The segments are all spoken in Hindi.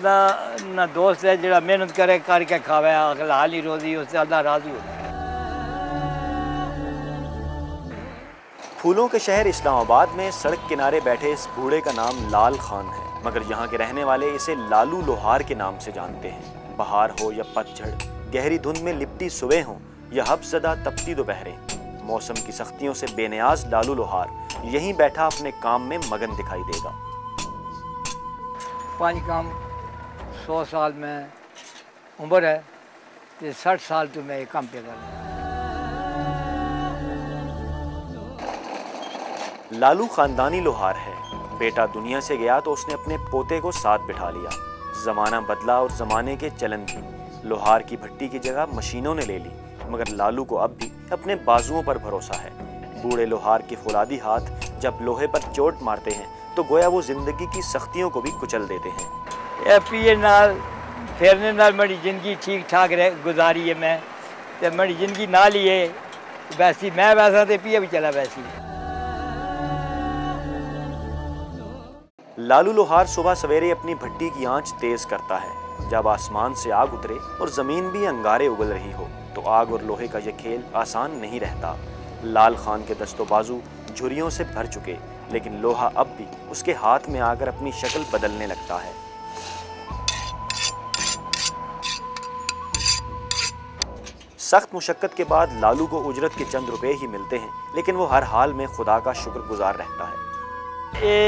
अल्लाह ना दोस्त है जो मेहनत करे करके खावे, हलाली रोजी उससे अल्लाह राजी होता है। फूलों के शहर इस्लामाबाद में सड़क किनारे बैठे इस बूढ़े का नाम लाल खान है, मगर यहाँ के रहने वाले इसे लालू लोहार के नाम से जानते हैं। बहार हो या पतझड़, गहरी धुंध में लिपटी सुबह हो या हब्सदा तपती दोपहरें, मौसम की सख्तियों से बेनियाज लालू लोहार यहीं बैठा अपने काम में मगन दिखाई देगा। 5 काम 100 साल में उम्र है तो 60 साल तो मैं काम पे कर। लालू खानदानी लोहार है। बेटा दुनिया से गया तो उसने अपने पोते को साथ बिठा लिया। जमाना बदला और जमाने के चलन भी। लोहार की भट्टी की जगह मशीनों ने ले ली, मगर लालू को अब भी अपने बाजुओं पर भरोसा है। बूढ़े लोहार के फौलादी हाथ जब लोहे पर चोट मारते हैं तो गोया वो जिंदगी की सख्तियों को भी कुचल देते हैं। पिए नाल फेरने नाल मेरी जिंदगी ठीक ठाक गुजारी है। मैं तो मेरी जिंदगी ना लिए वैसी मैं वैसा तो पिए भी चला वैसी। लालू लोहार सुबह सवेरे अपनी भट्टी की आंच तेज करता है। जब आसमान से आग उतरे और जमीन भी अंगारे उगल रही हो तो आग और लोहे का यह खेल आसान नहीं रहता। लाल खान के दस्तों बाजू झुर्रियों से भर चुके, लेकिन लोहा अब भी उसके हाथ में आकर अपनी शक्ल बदलने लगता है। सख्त मुशक्कत के बाद लालू को उजरत के चंद रुपए ही मिलते हैं, लेकिन वो हर हाल में खुदा का शुक्रगुजार रहता है। ये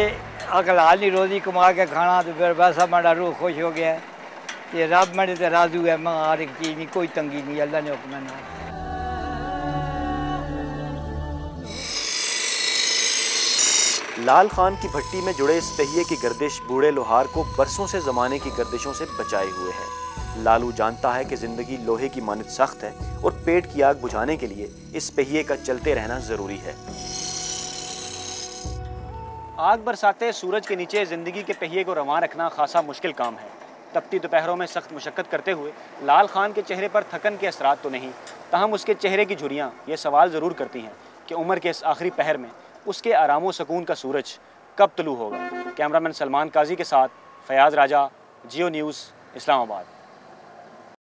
हलाली रोजी कमा के खाना तो फिर वैसा मेरा रूह खुश हो गया कि रब मेरे से राजू है। मैं हर एक चीज़ नहीं, कोई तंगी नहीं, अल्लाह ने हुक्म है। लाल खान की भट्टी में जुड़े इस पहिए की गर्दिश बूढ़े लोहार को बरसों से जमाने की गर्दिशों से बचाए हुए है। लालू जानता है कि जिंदगी लोहे की मानद सख्त है और पेट की आग बुझाने के लिए इस पहिए का चलते रहना जरूरी है। आग बरसाते सूरज के नीचे जिंदगी के पहिए को रवां रखना खासा मुश्किल काम है। तपती दोपहरों में सख्त मुशक्कत करते हुए लाल खान के चेहरे पर थकन के असरात तो नहीं, ताहम उसके चेहरे की झुर्रियाँ ये सवाल ज़रूर करती हैं कि उम्र के इस आखिरी पहर में उसके आराम व सुकून का सूरज कब तुलू होगा। कैमरामैन सलमान काजी के साथ फयाज राजा, जियो न्यूज़, इस्लामाबाद।